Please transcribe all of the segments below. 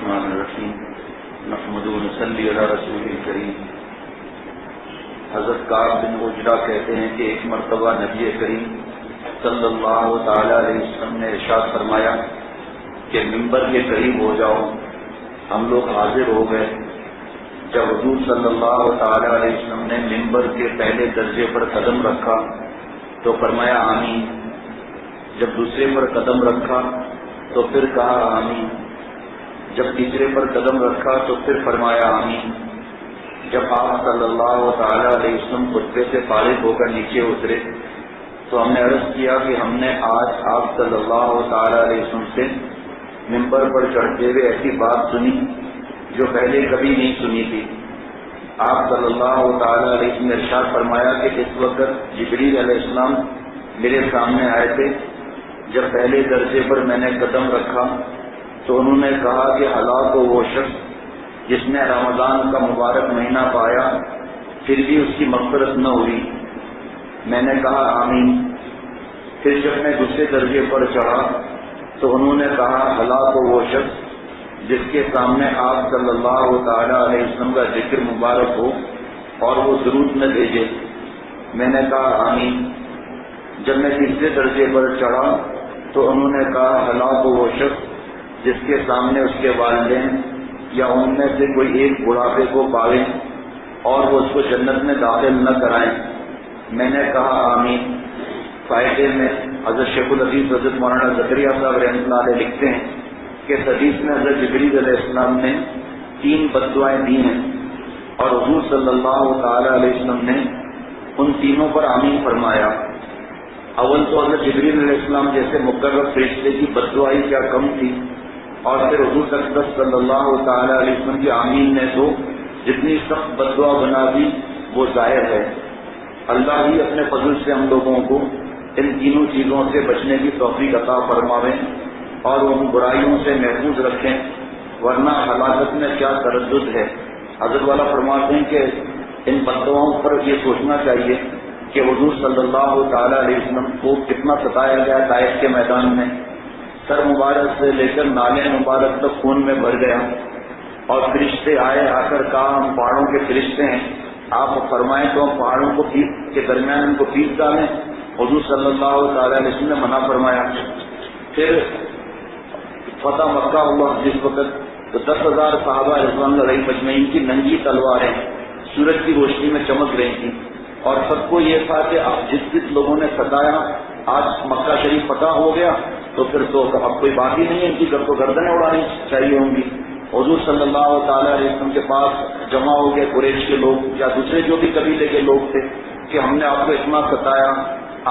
الرحمن الرحیم نحمده ونصلی علی رسول الکریم۔ حضرت کعب بن عجرہ کہتے ہیں کہ ایک مرتبہ نبی کریم صلی اللہ تعالی علیہ وسلم نے ارشاد فرمایا کہ ممبر کے قریب ہو جاؤ۔ ہم لوگ حاضر ہو گئے۔ جب حضور صلی اللہ تعالی علیہ وسلم نے ممبر کے پہلے درجے پر قدم رکھا تو فرمایا آمین۔ جب دوسرے پر قدم رکھا تو پھر کہا آمین۔ جب تیسرے پر قدم رکھا تو پھر فرمایا آمین۔ جب آپ صلی اللہ تعالی علیہ وسلم خطبے سے فارغ ہو کر نیچے اترے تو ہم نے عرض کیا کہ ہم نے آج آپ صلی اللہ تعالی علیہ وسلم سے ممبر پر چڑھتے ہوئے ایسی بات سنی جو پہلے کبھی نہیں سنی تھی۔ آپ صلی اللہ تعالی علیہ وسلم نے ارشاد فرمایا کہ اس وقت جبریل علیہ السلام میرے سامنے آئے تھے۔ جب پہلے درجے پر میں نے قدم رکھا تو انہوں نے کہا کہ ہلاک ہو وہ شخص جس نے رمضان کا مبارک مہینہ پایا پھر بھی اس کی مغفرت نہ ہوئی۔ میں نے کہا آمین۔ پھر جب میں دوسرے درجے پر چڑھا تو انہوں نے کہا ہلاک ہو وہ شخص جس کے سامنے آپ صلی اللہ تعالی علیہ وسلم کا ذکر مبارک ہو اور وہ درود نہ بھیجے۔ میں نے کہا آمین۔ جب میں تیسرے درجے پر چڑھا تو انہوں نے کہا ہلاک ہو وہ شخص جس کے سامنے اس کے والدین یا ان میں سے کوئی ایک بڑھاپے کو پاوے اور وہ اس کو جنت میں داخل نہ کرائیں۔ میں نے کہا آمین۔ فائدے میں حضرت شیخ الحدیث حضرت مولانا زکریا صاحب رحمۃ اللہ علیہ لکھتے ہیں کہ اس حدیث میں حضرت جبریل علیہ السلام نے 3 بددعائیں دی ہیں اور حضور صلی اللہ تعالی علیہ وسلم نے ان تینوں پر آمین فرمایا۔ اول تو حضرت جبریل علیہ السلام جیسے مقرر فرشتے کی بددعائی کیا کم تھی، اور پھر حضور اقدس صلی اللہ تعالی علیہ وسلم کی آمین نے تو جتنی سخت بددعا بنا دی وہ ظاہر ہے۔ اللہ ہی اپنے فضل سے ہم لوگوں کو ان تینوں چیزوں سے بچنے کی توفیق عطا فرماویں اور ان برائیوں سے محفوظ رکھیں، ورنہ ہلاکت میں کیا تردد ہے۔ حضرت والا فرماتے ہیں کہ ان بددعاؤں پر یہ سوچنا چاہیے کہ حضور صلی اللہ تعالی علیہ وسلم کو کتنا ستایا گیا طائف کے میدان میں، سر مبارک سے لے کر نالے مبارک تک خون میں بھر گیا، اور فرشتے آئے آ کر کہا ہم پہاڑوں کے فرشتے ہیں، آپ فرمائیں تو ہم پہاڑوں کو کے درمیان ان کو پیس ڈالیں۔ حضور صلی اللہ تعالی علیہ وسلم نے منع فرمایا۔ پھر فتح مکہ ہوا جس وقت تو 10,000 صحابہ رضوان اللہ علیہم اجمعین کی ننگی تلواریں سورج کی روشنی میں چمک رہی تھیں، اور سب کو یہ تھا کہ اب جس لوگوں نے ستایا آج مکہ شریف فتح ہو گیا تو پھر تو اب کوئی بات ہی نہیں ہے، ان کی تو گردنیں اڑانی چاہیے ہوں گی۔ حضور صلی اللہ تعالی علیہ وسلم کے پاس جمع ہو گئے قریش کے لوگ یا دوسرے جو بھی قبیلے کے لوگ تھے کہ ہم نے آپ کو اتنا ستایا،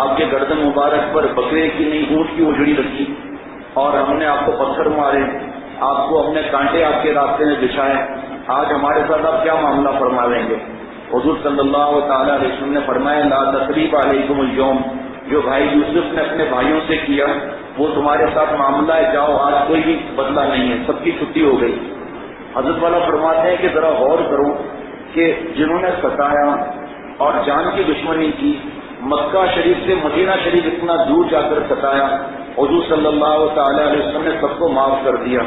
آپ کے گردن مبارک پر بکرے کی نہیں اونٹ کی اجڑی رکھی، اور ہم نے آپ کو پتھر مارے، آپ کو اپنے کانٹے آپ کے راستے میں بچھائے، آج ہمارے ساتھ آپ کیا معاملہ فرما لیں گے؟ حضور صلی اللہ تعالی علیہ وسلم نے فرمایا لا تثریب علیکم اليوم، جو بھائی یوسف نے اپنے بھائیوں سے کیا وہ تمہارے ساتھ معاملہ ہے، جاؤ آج کوئی بھی بدلہ نہیں ہے، سب کی چھٹی ہو گئی۔ حضرت والا فرماتے ہیں کہ ذرا غور کرو کہ جنہوں نے ستایا اور جان کی دشمنی کی، مکہ شریف سے مدینہ شریف اتنا دور جا کر ستایا، حضور صلی اللہ تعالی علیہ وسلم نے سب کو معاف کر دیا۔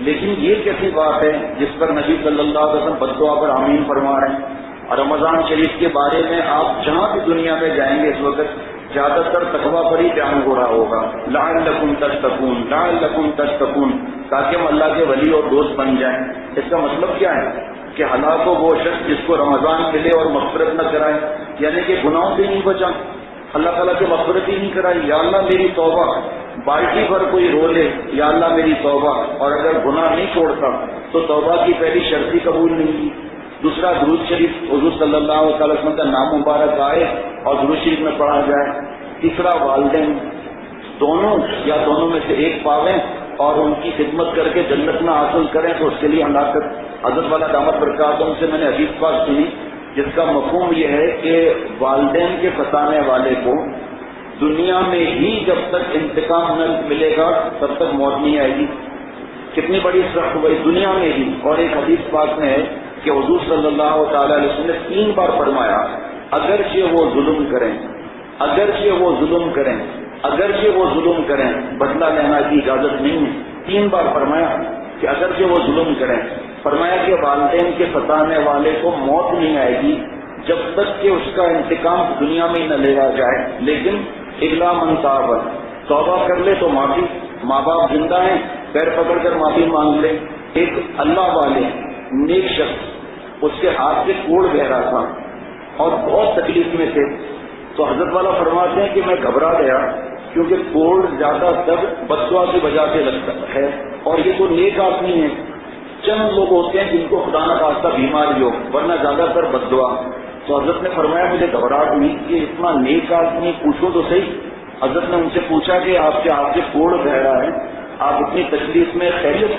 لیکن یہ کیسی بات ہے جس پر نبی صلی اللہ علیہ وسلم بددعا پر آمین فرما رہے ہیں؟ اور رمضان شریف کے بارے میں آپ جہاں بھی دنیا میں جائیں گے اس وقت زیادہ تر تقویٰ پر ہی بیان ہو رہا ہوگا، لعلکم تتقون لعلکم تتقون، تاکہ ہم اللہ کے ولی اور دوست بن جائیں۔ اس کا مطلب کیا ہے کہ ہلاک ہو وہ شخص جس کو رمضان ملے اور مغفرت نہ کرائے، یعنی کہ گناہوں سے نہیں بچا، اللہ تعالیٰ کی مغفرت ہی نہیں کرائی۔ یا اللہ میری توبہ، بالٹی پر کوئی رو لے یا اللہ میری توبہ، اور اگر گناہ نہیں چھوڑتا تو توبہ کی پہلی شرط ہی قبول نہیں کی۔ دوسرا درود شریف حضور صلی اللہ تعالی وسلم کا نام مبارک آئے اور درود شریف میں پڑھا جائے۔ تیسرا والدین دونوں یا دونوں میں سے ایک پاویں اور ان کی خدمت کر کے جنت میں حاصل کریں تو اس کے لیے ہلاکت۔ حضرت والا دامت برکاتہم سے میں نے حدیث پاک سنی جس کا مفہوم یہ ہے کہ والدین کے ستانے والے کو دنیا میں ہی جب تک انتقام نہ ملے گا تب تک موت نہیں آئے گی۔ کتنی بڑی سخت ہوئی دنیا میں ہی۔ اور ایک حدیث پاک میں ہے کہ حضور صلی اللہ تعالی علیہ وسلم نے 3 بار فرمایا اگرچہ وہ ظلم کریں، اگرچہ وہ ظلم کریں، اگرچہ وہ ظلم کریں، بدلہ لینا کی اجازت نہیں ہے۔ 3 بار فرمایا کہ اگرچہ وہ ظلم کریں. فرمایا کہ والدین کے ستانے والے کو موت نہیں آئے گی جب تک کہ اس کا انتقام دنیا میں ہی نہ لیا جائے، لیکن الا من تاب، توبہ کر لے تو معافی. ماں باپ زندہ ہیں، پیر پکڑ کر معافی مانگ لے. ایک اللہ والے نیک شخص، اس کے ہاتھ سے کوڑ بہ رہا تھا اور بہت تکلیف میں تھے، تو حضرت والا فرماتے ہیں کہ میں گھبرا گیا کیونکہ کوڑ زیادہ تر بددعا کی وجہ سے لگتا ہے، اور یہ تو نیک آدمی ہے. چند لوگ ہوتے ہیں جن کو خدا نہ خواستہ بیماری ہو، ورنہ زیادہ تر بددعا. تو حضرت نے فرمایا مجھے گھبراہٹ ہوئی کہ اتنا نیک آدمی، پوچھو تو صحیح. حضرت نے ان سے پوچھا کہ آپ کے ہاتھ سے کوڑ بہ رہا ہے، آپ اتنی تکلیف میں خیریت؟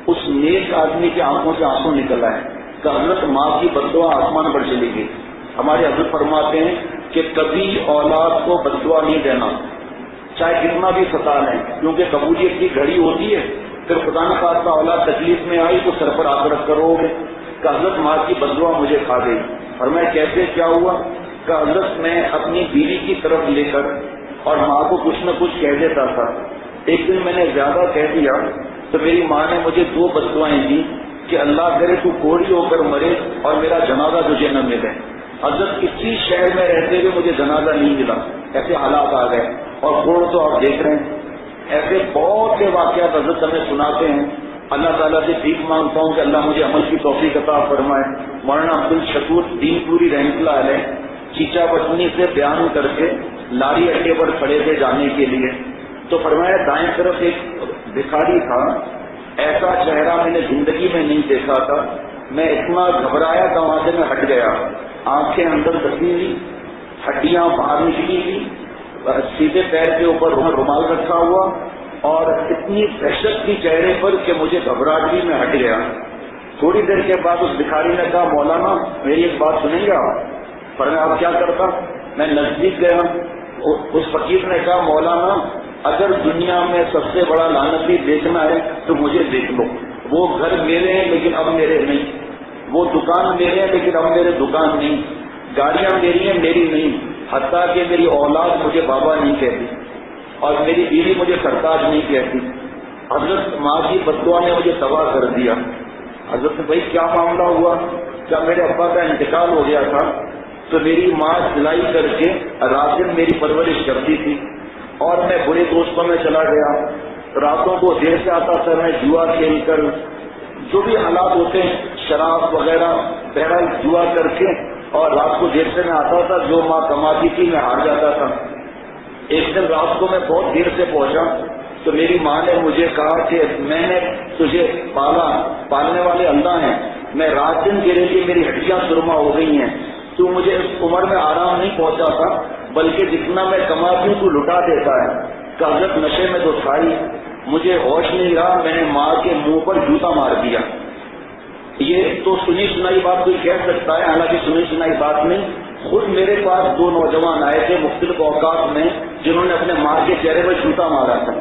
اس نیک آدمی کے آنکھوں سے آنسو نکل آئے کہ حضرت ماں کی بددعا آسمان پر چلی گئی. ہمارے حضرت فرماتے ہیں کہ کبھی اولاد کو بددعا نہیں دینا، چاہے کتنا بھی ستا لیں، کیونکہ قبولیت کی گھڑی ہوتی ہے. پھر خدا نہ خواستہ اولاد تکلیف میں آئی تو سر پر آ کر کرو گے کہ حضرت ماں کی بددعا مجھے کھا گئی. اور میں کیسے کیا ہوا کہ حضرت میں اپنی بیوی کی طرف لے کر اور ماں کو کچھ نہ کچھ کہہ دیتا تھا. ایک دن میں نے زیادہ کہہ دیا تو میری ماں نے مجھے 2 بددعائیں دی کہ اللہ کرے تو کوڑی ہو کر مرے اور میرا جنازہ تجھے نہ ملے. حضرت اسی شہر میں رہتے ہوئے مجھے جنازہ نہیں ملا، ایسے حالات آ گئے. اور کوڑ تو آپ دیکھ رہے ہیں. ایسے بہت سے واقعات حضرت ہمیں سناتے ہیں. اللہ تعالیٰ سے بھیک مانگتا ہوں کہ اللہ مجھے عمل کی توفیق عطا فرمائے. مولانا عبد الشکور دین پوری رحمۃ اللہ علیہ چیچا پٹنی سے بیان کر کے لاری اڈے پر کھڑے تھے جانے کے لیے، تو فرمایا دائیں طرف ایک بھکاری تھا، ایسا چہرہ میں نے زندگی میں نہیں دیکھا تھا. میں اتنا گھبرایا کہ وہاں سے میں ہٹ گیا. آنکھیں اندر دبی ہوئی، ہڈیاں باہر نکلی ہوئی، سیدھے پیر کے اوپر رومال رکھا ہوا، اور اتنی دہشت تھی چہرے پر کہ مجھے گھبراہٹ بھی، میں ہٹ گیا. تھوڑی دیر کے بعد اس بھکاری نے کہا مولانا میری ایک بات سنیں گے آپ؟ فرمایا آپ کیا کرتا؟ میں نزدیک گیا. اس فقیر نے کہا مولانا اگر دنیا میں سب سے بڑا لعنتی دیکھنا ہے تو مجھے دیکھ لو. وہ گھر میرے ہیں لیکن اب میرے نہیں، وہ دکان میرے ہیں لیکن اب میرے دکان نہیں، گاڑیاں میری ہیں میری نہیں، حتیٰ کہ میری اولاد مجھے بابا نہیں کہتی اور میری بیوی مجھے سرتاج نہیں کہتی. حضرت ماں کی بددعا نے مجھے تباہ کر دیا. حضرت بھائی کیا معاملہ ہوا؟ کیا میرے ابا کا انتقال ہو گیا تھا تو میری ماں سلائی کر کے رات دن میری پرورش کرتی تھی، اور میں برے دوستوں میں چلا گیا. راتوں کو دیر سے آتا تھا، میں جوا کھیل کر، جو بھی حالات ہوتے ہیں شراب وغیرہ، بہرحال جوا کر کے، اور رات کو دیر سے میں آتا تھا. جو ماں کماتی تھی میں ہار جاتا تھا. ایک دن رات کو میں بہت دیر سے پہنچا تو میری ماں نے مجھے کہا کہ میں نے تجھے پالا، پالنے والے اللہ ہیں، میں رات دن گرے کی میری ہڈیاں سرما ہو گئی ہیں، تو مجھے اس عمر میں آرام نہیں پہنچا تھا، بلکہ جتنا میں کماتی ہوں تو لٹا دیتا ہے. کہ حضرت نشے میں تو کھائی، مجھے ہوش نہیں رہا، میں نے ماں کے منہ پر جوتا مار دیا. یہ تو سنی سنائی بات کوئی کہہ سکتا ہے، حالانکہ سنی سنائی بات نہیں. خود میرے پاس 2 نوجوان آئے تھے مختلف اوقات میں جنہوں نے اپنے ماں کے چہرے پر جوتا مارا تھا.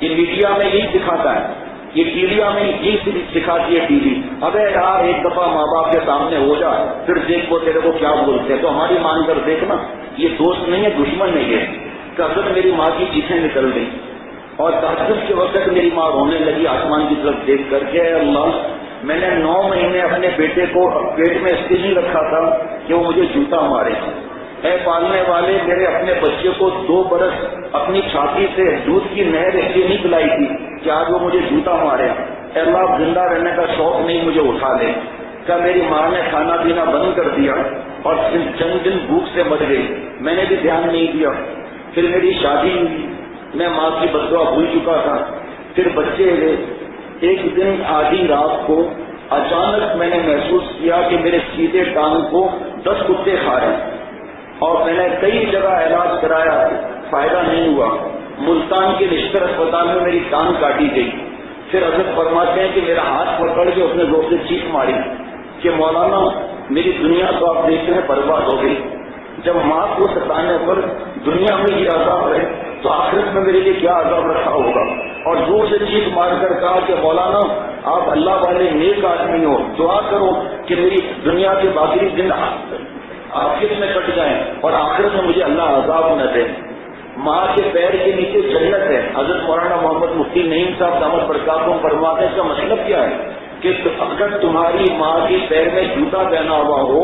یہ میڈیا میں یہی دکھاتا ہے، یہ ٹی وی میں یہی سکھاتی ہے ٹی وی. ابے یار ایک دفعہ ماں باپ کے سامنے ہو جا پھر دیکھ وہ تیرے کو کیا بولتے ہیں. تو ہماری مان کر دیکھنا، یہ دوست نہیں ہے دشمن نہیں ہے. کہ حضرت میری ماں کی چیخیں نکل گئی اور تہجد کے وقت میری ماں رونے لگی آسمان کی طرف دیکھ کر کے، اے اللہ میں نے 9 مہینے اپنے بیٹے کو پیٹ میں اس لیے نہیں رکھا تھا کہ وہ مجھے جوتا مارے. اے پالنے والے میرے اپنے بچے کو 2 برس اپنی چھاتی سے دودھ کی نہر اس لیے نہیں پلائی تھی کہ آج وہ مجھے جوتا مارے. اے اللہ زندہ رہنے کا شوق نہیں مجھے اٹھا لے. کیا میری ماں نے کھانا پینا بند کر دیا اور چند دن بھوک سے مر گئی، میں نے بھی دھیان نہیں دیا. پھر میری شادی ہوئی، میں ماں کی بددعا بھول چکا تھا. پھر بچے ہوئے. ایک دن آدھی رات کو اچانک میں نے محسوس کیا کہ میرے سیدھے ٹانگ کو 10 کتے کھا رہے ہیں، اور میں نے کئی جگہ علاج کرایا، فائدہ نہیں ہوا. ملتان کے نشتر اسپتال میں میری ٹانگ کاٹی گئی. پھر حضرت فرماتے ہیں کہ میرا ہاتھ پکڑ کے اس نے زور سے چیخ ماری کہ مولانا میری دنیا تو آپ دیکھتے ہیں برباد ہو گئی. جب ماں کو ستانے پر دنیا میں یہ عذاب ہے تو آخرت میں میرے لیے کیا عذاب رکھا ہوگا. اور زور سے چیخ مار کر کہا کہ مولانا آپ اللہ والے نیک آدمی ہو، دعا کرو کہ میری دنیا کے باقی دن آخرت میں کٹ جائیں اور آخرت میں مجھے اللہ عذاب نہ دے. ماں کے پیر کے نیچے جنت ہے. حضرت مولانا محمد مفتی نعیم صاحب دامت برکاتہم فرماتے ہیں اس کا مطلب کیا ہے کہ اگر تمہاری ماں کے پیر میں جوتا پہنا ہوا ہو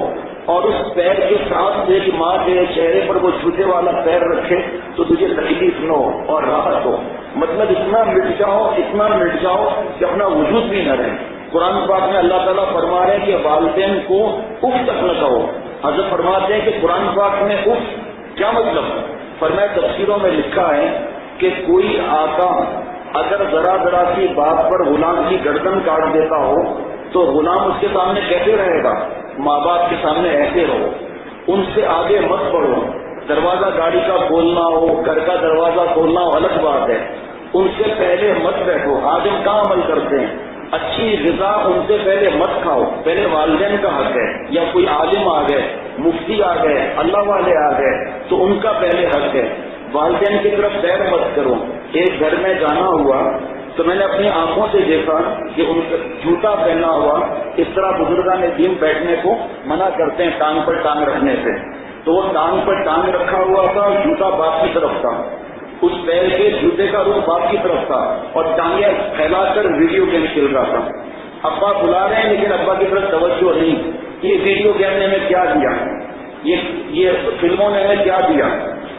اور اس پیر کے ساتھ ایک ماں کے چہرے پر وہ جوتے والا پیر رکھے تو تجھے تکلیف نہ ہو اور راحت ہو. مطلب اتنا مٹ جاؤ کہ اپنا وجود بھی نہ رہے. قرآن پاک میں اللہ تعالیٰ فرما رہے ہیں کہ والدین کو اف تک نہ کہو. حضرت فرماتے ہیں کہ قرآن پاک میں اف کیا مطلب؟ فرمایا تفسیروں میں لکھا ہے کہ کوئی آقا اگر ذرا سی بات پر غلام کی گردن کاٹ دیتا ہو تو غلام اس کے سامنے کیسے رہے گا؟ ماں باپ کے سامنے ایسے رہو، ان سے آگے مت بڑھو. دروازہ گاڑی کا کھولنا ہو، گھر کا دروازہ کھولنا ہو الگ بات ہے، ان سے پہلے مت بیٹھو. آج ہم کہاں عمل کرتے ہیں؟ اچھی غذا ان سے پہلے مت کھاؤ، پہلے والدین کا حق ہے. یا کوئی عالم آ گئے، مفتی آ گئے، اللہ والے آ گئے تو ان کا پہلے حق ہے. والدین کی طرف سیر مت کرو. ایک گھر میں جانا ہوا تو میں نے اپنی آنکھوں سے دیکھا کہ ان کا جوتا پہنا ہوا، اس طرح بزرگان دین بیٹھنے کو منع کرتے ہیں ٹانگ پر ٹانگ رکھنے سے. تو وہ ٹانگ پر ٹانگ رکھا ہوا تھا، جوتا باپ کی طرف تھا، اس پیر کے جوتے کا رخ باپ کی طرف تھا اور ٹانگیں پھیلا کر ویڈیو گیم کھیل رہا تھا. ابا بلا رہے ہیں لیکن ابا کی طرف توجہ نہیں. یہ ویڈیو گیم نے ہمیں کیا دیا، یہ فلموں نے ہمیں کیا دیا؟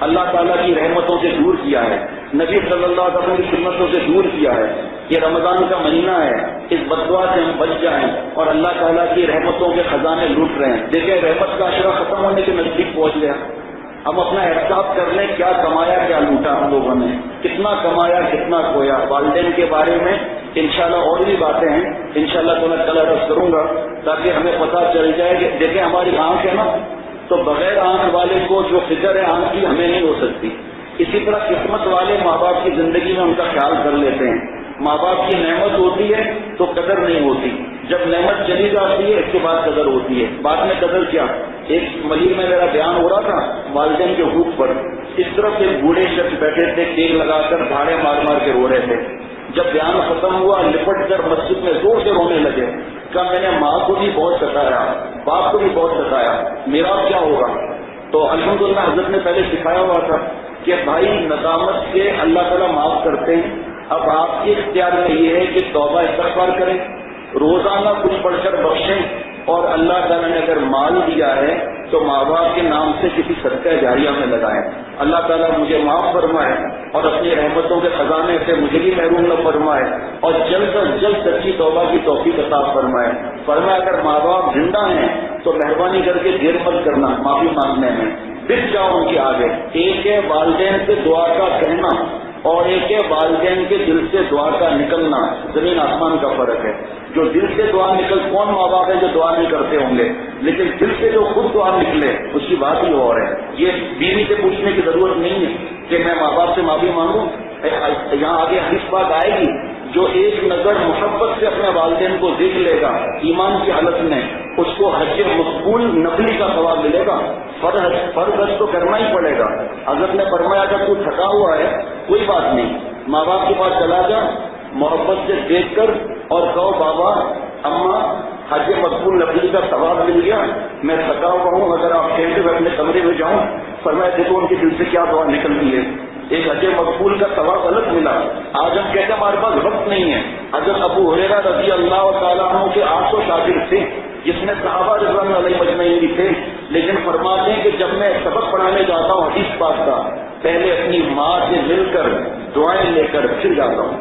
اللہ تعالیٰ کی رحمتوں سے دور کیا ہے، نبی صلی اللہ علیہ وسلم کی سنتوں سے دور کیا ہے. یہ رمضان کا مہینہ ہے، اس بددعا سے ہم بچ جائیں اور اللہ تعالیٰ کی رحمتوں کے خزانے لوٹ رہے ہیں. دیکھیں رحمت کا عشرہ ختم ہونے کے نزدیک پہنچ گیا. ہم اپنا احساس کر لیں کیا کمایا کیا لوٹا ہم لوگوں نے، کتنا کمایا کتنا کھویا. والدین کے بارے میں انشاءاللہ اور بھی باتیں ہیں، انشاءاللہ تو میں کل عرض کروں گا تاکہ ہمیں پتہ چل جائے کہ دیکھیں ہماری آنکھ ہے نا، تو بغیر آنکھ والے کو جو فکر ہے آنکھ کی ہمیں نہیں ہو سکتی. اسی طرح قسمت والے ماں باپ کی زندگی میں ان کا خیال کر لیتے ہیں. ماں باپ کی نعمت ہوتی ہے تو قدر نہیں ہوتی، جب نعمت چلی جاتی ہے اس کے بعد قدر ہوتی ہے. بعد میں قدر کیا؟ ایک ملیر میں میرا بیان ہو رہا تھا والدین کے حقوق پر. اس طرف ایک بوڑھے شخص بیٹھے تھے، ٹیک لگا کر دھاڑے مار مار کے رو رہے تھے. جب بیان ختم ہوا لپٹ کر مسجد میں زور سے رونے لگے. کہا میں نے ماں کو بھی بہت ستایا، باپ کو بھی بہت ستایا، میرا کیا ہوگا؟ تو الحمدللہ حضرت نے پہلے سکھایا ہوا تھا کہ بھائی ندامت سے اللہ تعالیٰ معاف کرتے ہیں. اب آپ کے اختیار میں یہ ہے کہ توبہ استغفار کریں، روزانہ کچھ پڑھ کر بخشیں، اور اللہ تعالیٰ نے اگر مال دیا ہے تو ماں باپ کے نام سے کسی صدقہ جاریہ میں لگائیں. اللہ تعالیٰ مجھے معاف فرمائے اور اپنی رحمتوں کے خزانے سے مجھے بھی محروم نہ فرمائے اور جلد از جلد سچی توبہ کی توفیق عطا فرمائے. فرمایا اگر ماں باپ زندہ ہیں تو مہربانی کر کے دیر مت کرنا معافی مانگنے میں، بچ جاؤ ان کے آگے. ایک ہے والدین سے دعا کا کہنا اور ایک ہے والدین کے دل سے دعا کا نکلنا، زمین آسمان کا فرق ہے. جو دل سے دعا نکل، کون ماں باپ ہے جو دعا نہیں کرتے ہوں گے، لیکن دل سے جو خود دعا نکلے اس کی بات ہی اور ہے. یہ بیوی سے پوچھنے کی ضرورت نہیں ہے کہ میں ماں باپ سے معافی مانگوں. یہاں آگے حدیث بات آئے گی، جو ایک نظر محبت سے اپنے والدین کو دیکھ لے گا ایمان کی حالت میں، اس کو حج مقبول نفلی کا ثواب ملے گا. فرض حج تو کرنا ہی پڑے گا. حضرت نے فرمایا اگر تو تھکا ہوا ہے کوئی بات نہیں، ماں باپ کے پاس چلا جا، محبت سے دیکھ کر اور کہو بابا اماں حج مقبول نفلی کا ثواب مل گیا، میں تھکا ہوا ہوں، اگر آپ کہتے ہوئے اپنے کمرے میں جاؤں. فرمایا دیکھو ان کے دل سے کیا دعا نکلتی ہے. ایک حج مقبول کا ثواب الگ ملا. آج ہم کہتے ہیں ہمارے پاس وقت نہیں ہے. حضرت ابو ہریرہ رضی اللہ تعالیٰ عنہ کے 800 شاگرد تھے جس میں صحابہ رضوان علیہ مجمعین بھی تھے، لیکن فرماتے ہیں کہ جب میں سبق پڑھانے جاتا ہوں حدیث پاک کا، پہلے اپنی ماں سے مل کر دعائیں لے کر پھر جاتا ہوں.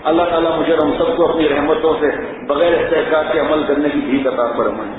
اللہ تعالیٰ مجھے ہم سب کو اپنی رحمتوں سے بغیر استحقاق کے عمل کرنے کی بھی عطا فرمائے.